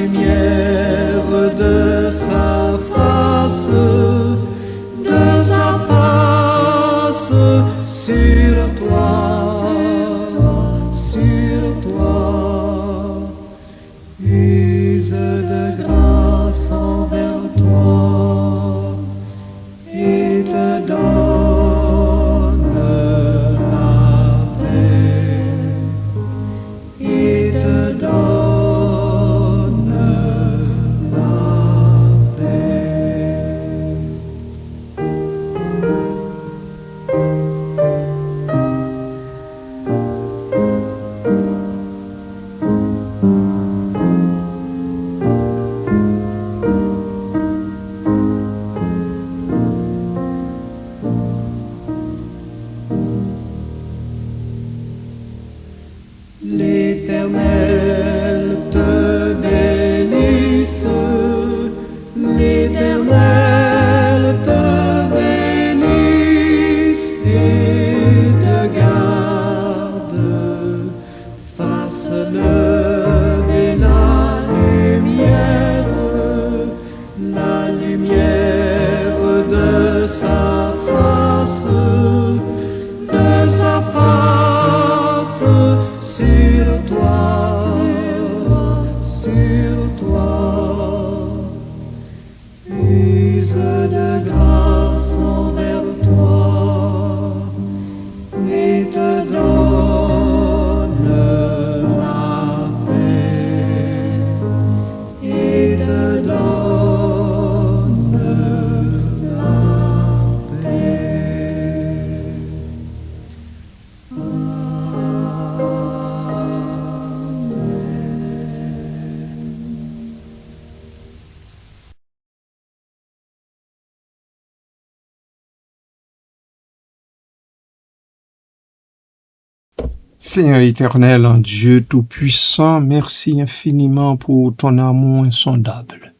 lumière de sa face sur toi, use de grâce envers toi et te donne la paix, et te donne la paix. L'Éternel te bénisse, l'Éternel te bénisse et te garde, fasse lever la lumière de sa face sur toi, use de grâce envers toi et te donne la paix, et te donne la paix. Seigneur éternel, Dieu tout-puissant, merci infiniment pour ton amour insondable.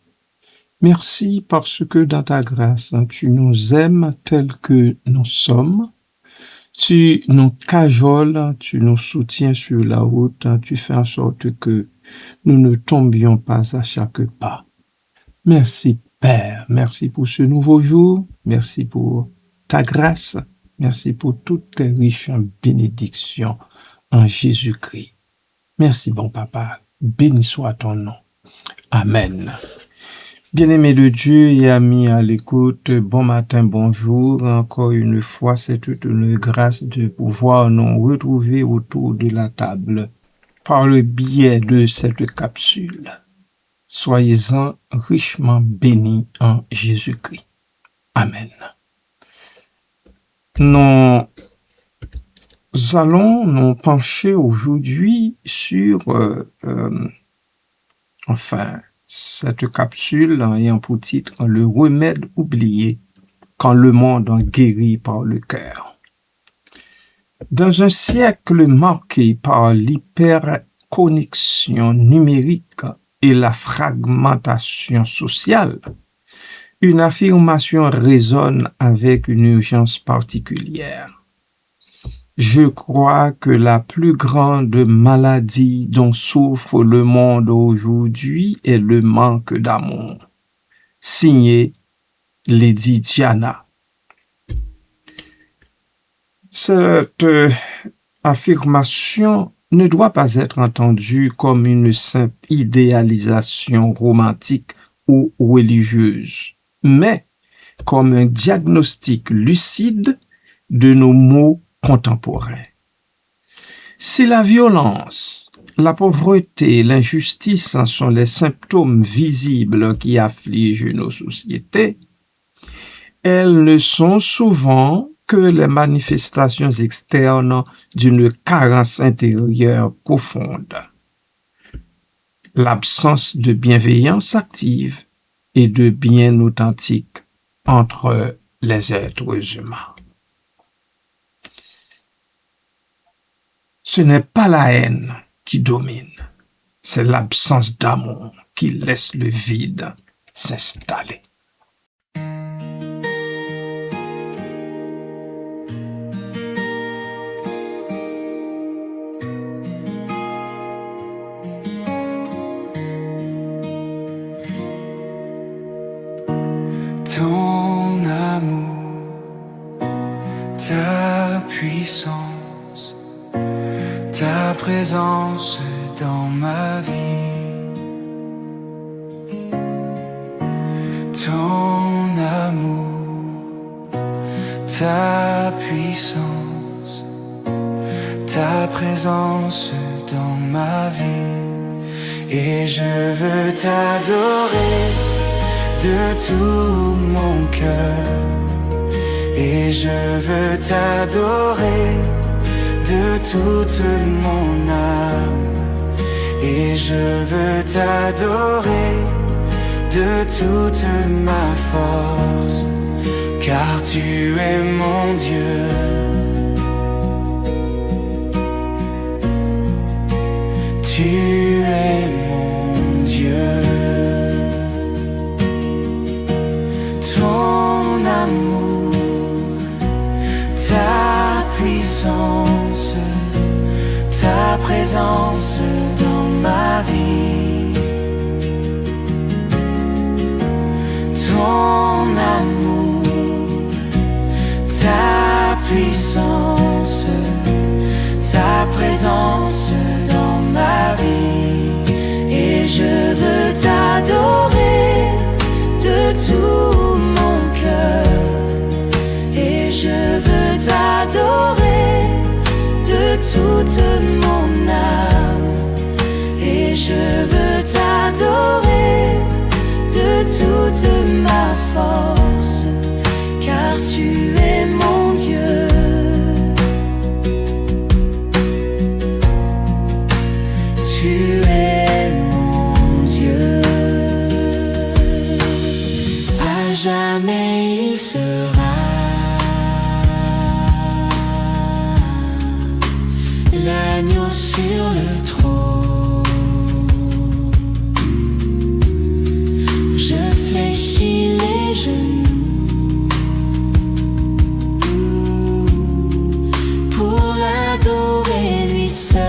Merci parce que dans ta grâce, tu nous aimes tels que nous sommes. Tu nous cajoles, tu nous soutiens sur la route, tu fais en sorte que nous ne tombions pas à chaque pas. Merci Père, merci pour ce nouveau jour, merci pour ta grâce, merci pour toutes tes riches bénédictions en Jésus-Christ. Merci bon Papa, béni soit ton nom. Amen. Bien-aimés de Dieu et amis à l'écoute, bon matin, bonjour. Encore une fois, c'est toute une grâce de pouvoir nous retrouver autour de la table par le biais de cette capsule. Soyez-en richement bénis en Jésus-Christ. Amen. Nous allons nous pencher aujourd'hui sur cette capsule ayant pour titre « Le remède oublié quand le monde est guéri par le cœur ». Dans un siècle marqué par l'hyperconnexion numérique et la fragmentation sociale, une affirmation résonne avec une urgence particulière. Je crois que la plus grande maladie dont souffre le monde aujourd'hui est le manque d'amour. Signé Lady Diana. Cette affirmation ne doit pas être entendue comme une simple idéalisation romantique ou religieuse, mais comme un diagnostic lucide de nos maux contemporains. Si la violence, la pauvreté, l'injustice sont les symptômes visibles qui affligent nos sociétés, elles ne sont souvent que les manifestations externes d'une carence intérieure profonde. L'absence de bienveillance active et de bien authentique entre les êtres humains. Ce n'est pas la haine qui domine, c'est l'absence d'amour qui laisse le vide s'installer. présence dans ma vie, ton amour, ta puissance, ta présence dans ma vie. Et je veux t'adorer de tout mon cœur. Et je veux t'adorer de toute mon âme. Et je veux t'adorer de toute ma force, car tu es mon Dieu. Tu es mon Dieu. Ton amour, ta puissance, ta présence dans ma vie. Ton amour, ta puissance, ta présence dans ma vie. Et je veux t'adorer de tout mon cœur. Et je veux t'adorer de toute mon âme. Et je veux t'adorer de toute ma force, car tu es mon Dieu. Tu es mon Dieu. À jamais il sera l'agneau sur le trône. Je fléchis les genoux pour l'adorer lui seul.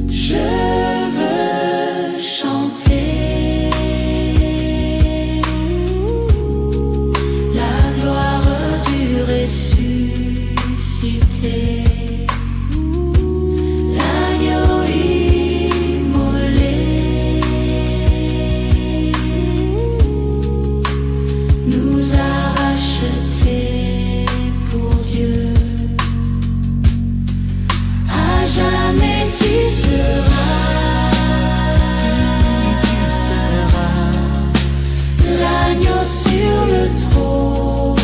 Je veux chanter la gloire du ressuscité, l'agneau immolé, nous a rachetés pour Dieu. À jamais tu seras l'agneau sur le trône.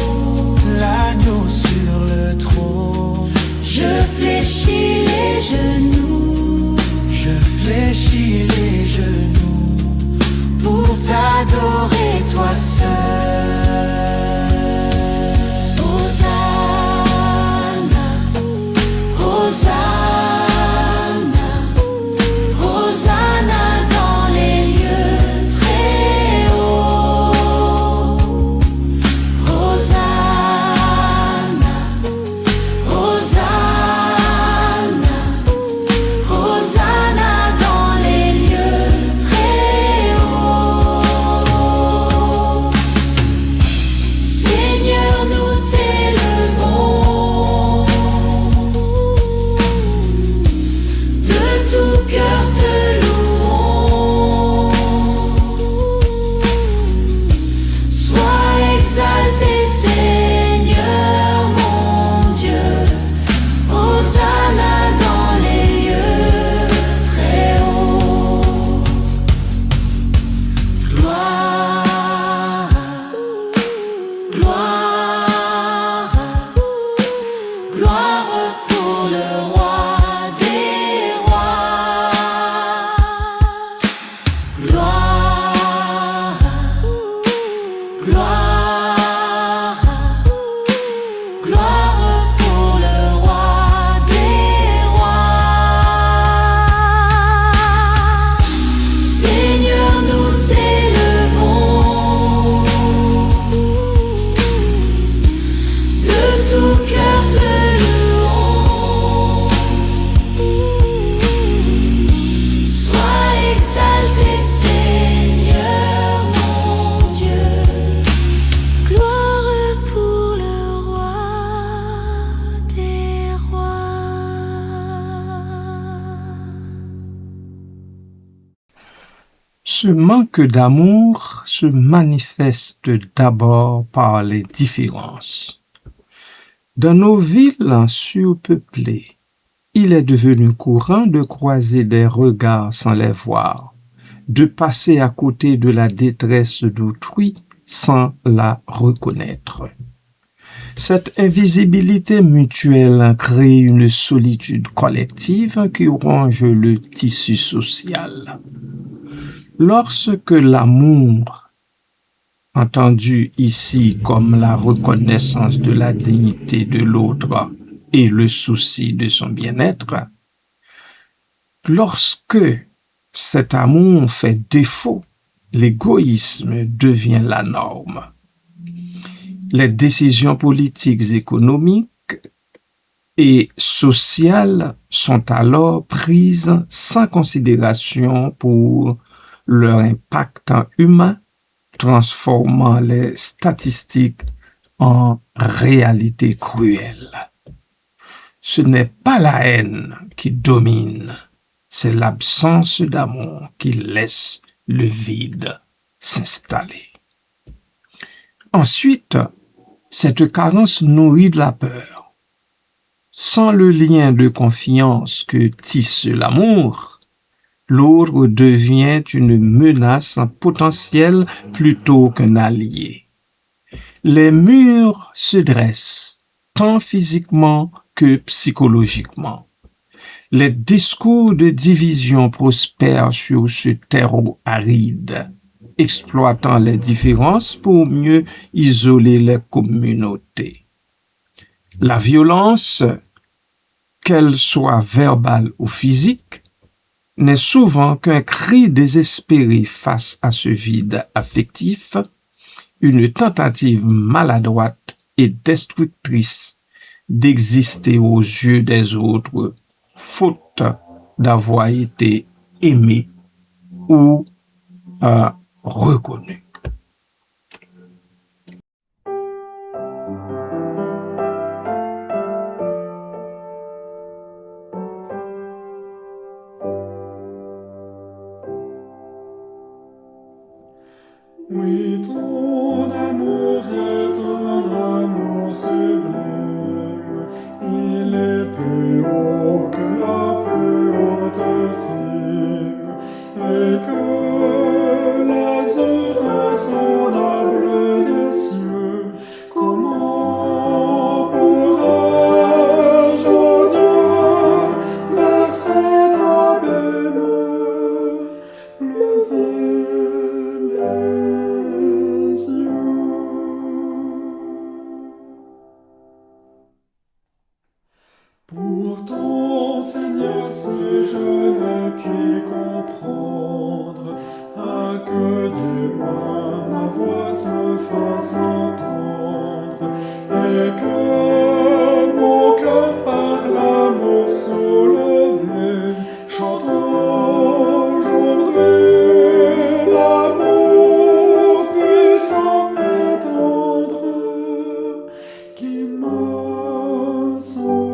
L'agneau sur le trône. Je fléchis les genoux, Je fléchis les genoux pour t'adorer toi seul. Hosanna, Hosanna, Hosanna dans les lieux très hauts. Hosanna, Hosanna, Hosanna dans les lieux très hauts. Ce manque d'amour se manifeste d'abord par les différences. Dans nos villes surpeuplées, il est devenu courant de croiser des regards sans les voir, de passer à côté de la détresse d'autrui sans la reconnaître. Cette invisibilité mutuelle crée une solitude collective qui ronge le tissu social. Lorsque l'amour, entendu ici comme la reconnaissance de la dignité de l'autre et le souci de son bien-être, lorsque cet amour fait défaut, l'égoïsme devient la norme. Les décisions politiques, économiques et sociales sont alors prises sans considération pour leur impact humain, transformant les statistiques en réalité cruelle. Ce n'est pas la haine qui domine, c'est l'absence d'amour qui laisse le vide s'installer. Ensuite, cette carence nourrit de la peur. Sans le lien de confiance que tisse l'amour, l'autre devient une menace potentielle plutôt qu'un allié. Les murs se dressent, tant physiquement que psychologiquement. Les discours de division prospèrent sur ce terreau aride, exploitant les différences pour mieux isoler les communautés. La violence, qu'elle soit verbale ou physique, n'est souvent qu'un cri désespéré face à ce vide affectif, une tentative maladroite et destructrice d'exister aux yeux des autres, faute d'avoir été aimé ou reconnu. Oui, ton amour est un amour sublime. Il est plus haut que la plus haute cime, et que l'azur insondable des cieux. Comment pourrais-je, ô Dieu, vers cet abîme lever les yeux? Pourtant, Seigneur, si je ne puis comprendre, à que du moins ma voix se fasse entendre, et que mon cœur par l'amour soulevé chante aujourd'hui l'amour puissant et tendre qui m'a sauvé.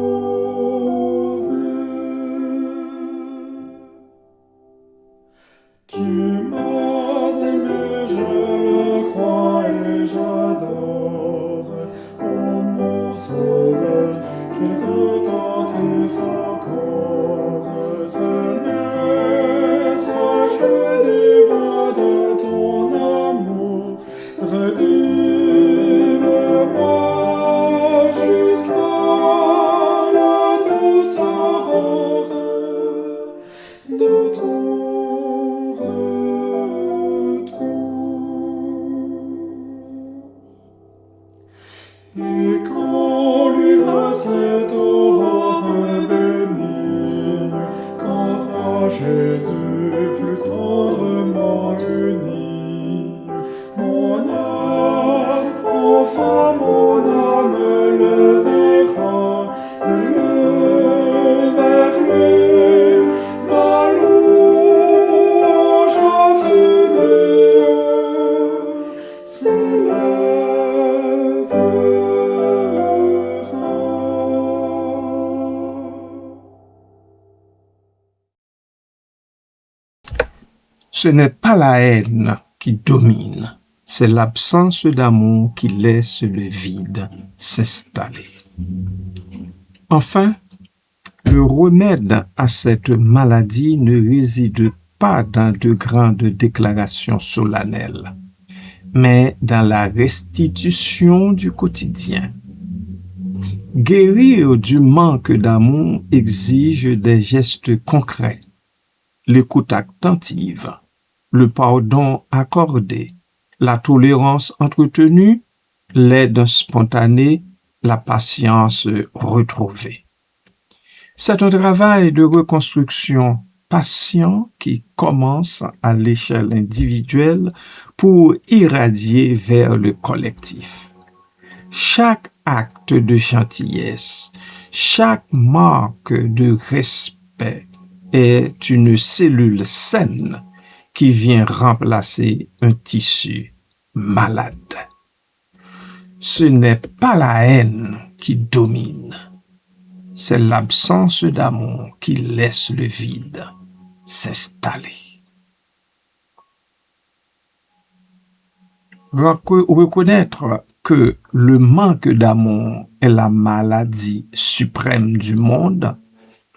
Tu m'as aimé, je le crois et j'adore. Ô mon sauveur, qu'il retentisse encore ce message divin de ton amour. Redis-le-moi jusqu'à la douce aurore de ton et quand luira cette aurore bénigne, quand à Jésus plus tendrement uni, mon âme, enfin mon âme le verra, vers lui, ma louange infinie Ce n'est pas la haine qui domine, c'est l'absence d'amour qui laisse le vide s'installer. Enfin, le remède à cette maladie ne réside pas dans de grandes déclarations solennelles, mais dans la restitution du quotidien. Guérir du manque d'amour exige des gestes concrets, l'écoute attentive, le pardon accordé, la tolérance entretenue, l'aide spontanée, la patience retrouvée. C'est un travail de reconstruction patient qui commence à l'échelle individuelle pour irradier vers le collectif. Chaque acte de gentillesse, chaque marque de respect est une cellule saine qui vient remplacer un tissu malade. Ce n'est pas la haine qui domine, c'est l'absence d'amour qui laisse le vide s'installer. Reconnaître que le manque d'amour est la maladie suprême du monde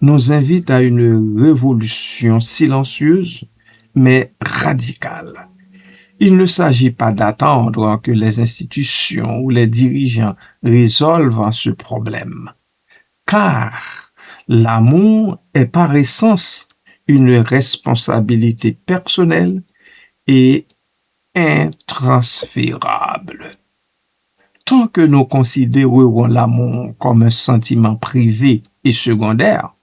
nous invite à une révolution silencieuse mais radicale. Il ne s'agit pas d'attendre que les institutions ou les dirigeants résolvent ce problème, car l'amour est par essence une responsabilité personnelle et intransférable. Tant que nous considérerons l'amour comme un sentiment privé et secondaire,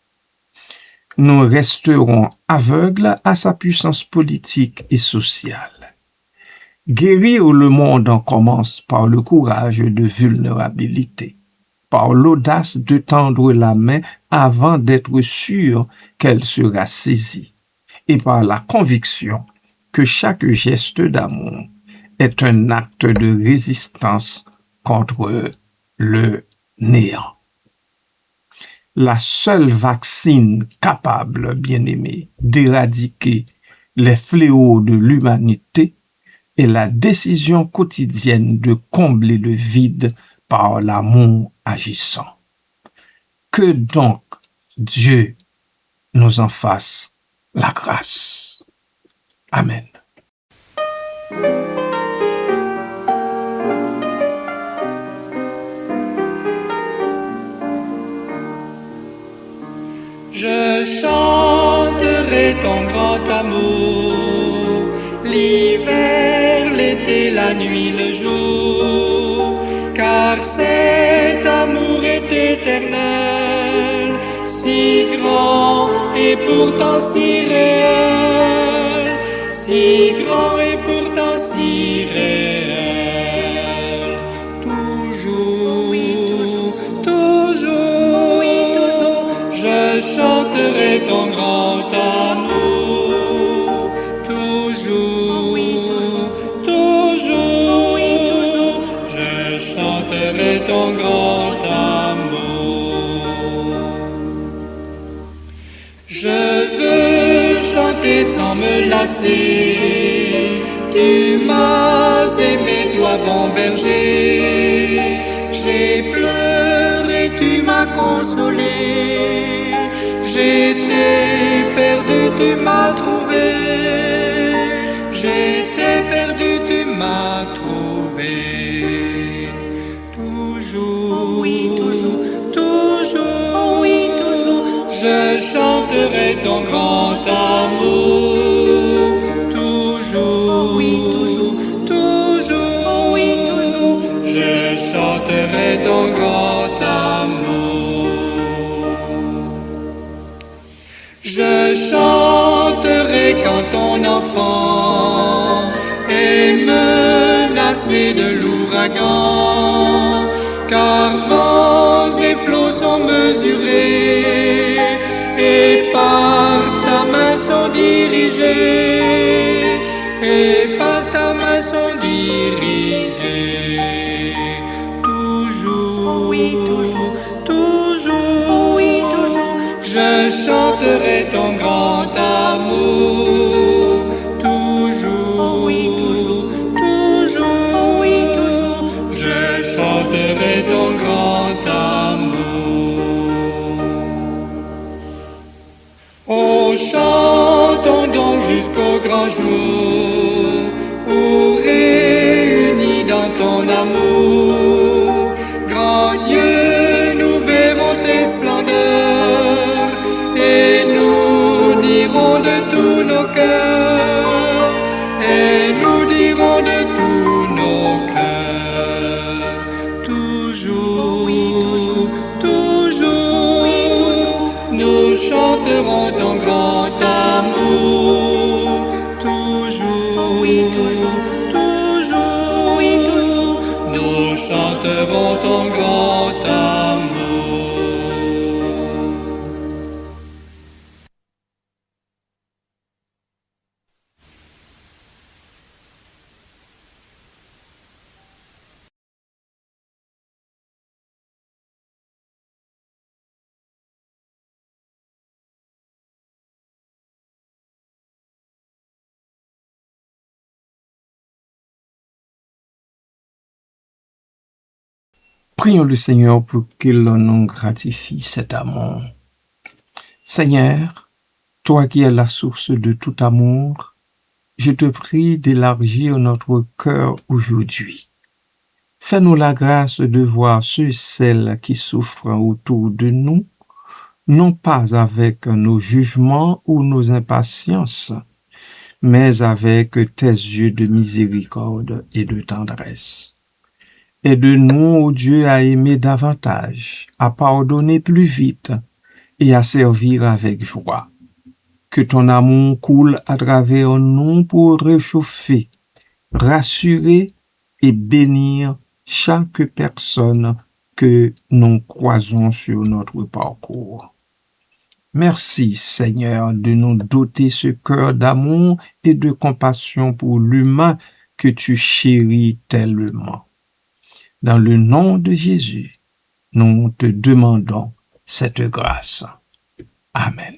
nous resterons aveugles à sa puissance politique et sociale. Guérir le monde commence par le courage de vulnérabilité, par l'audace de tendre la main avant d'être sûr qu'elle sera saisie, et par la conviction que chaque geste d'amour est un acte de résistance contre le néant. La seule vaccine capable, bien-aimé, d'éradiquer les fléaux de l'humanité est la décision quotidienne de combler le vide par l'amour agissant. Que donc Dieu nous en fasse la grâce. Amen. Je chanterai ton grand amour, l'hiver, l'été, la nuit, le jour, car cet amour est éternel, si grand et pourtant si réel, si grand et pourtant si réel. Toujours, oui, toujours, toujours, oui, toujours, je chanterai ton grand amour. Toujours, oui, toujours, toujours, oui, toujours, je chanterai ton grand amour. Je veux chanter sans me lasser. Tu m'as aimé, toi bon berger. J'ai pleuré, tu m'as consolé. J'étais perdu, tu m'as trouvé. J'étais perdu, tu m'as trouvé. Toujours, oui, toujours, toujours, oui, toujours, je chanterai ton grand amour. Toujours, oui, toujours, toujours, oui, toujours, je chanterai ton grand amour. Je chanterai quand ton enfant est menacé de l'ouragan, car vents et flots sont mesurés et par ta main sont dirigés, et par ta main sont dirigés. Toujours, oui, toujours, toujours, oui, toujours, je chanterai ton grand amour. Oh, chantons donc jusqu'au grand jour, où réunis dans ton amour, grand Dieu, nous verrons tes splendeurs, et nous dirons de tous nos cœurs, et nous dirons de tous nos cœurs, toujours, toujours, nous chanterons ton grand amour, toujours, toujours, nous chanterons ton grand amour. Prions le Seigneur pour qu'il nous gratifie cet amour. Seigneur, toi qui es la source de tout amour, je te prie d'élargir notre cœur aujourd'hui. Fais-nous la grâce de voir ceux et celles qui souffrent autour de nous, non pas avec nos jugements ou nos impatiences, mais avec tes yeux de miséricorde et de tendresse. Aide-nous, ô Dieu, à aimer davantage, à pardonner plus vite et à servir avec joie. Que ton amour coule à travers nous pour réchauffer, rassurer et bénir chaque personne que nous croisons sur notre parcours. Merci, Seigneur, de nous doter ce cœur d'amour et de compassion pour l'humain que tu chéris tellement. Dans le nom de Jésus, nous te demandons cette grâce. Amen.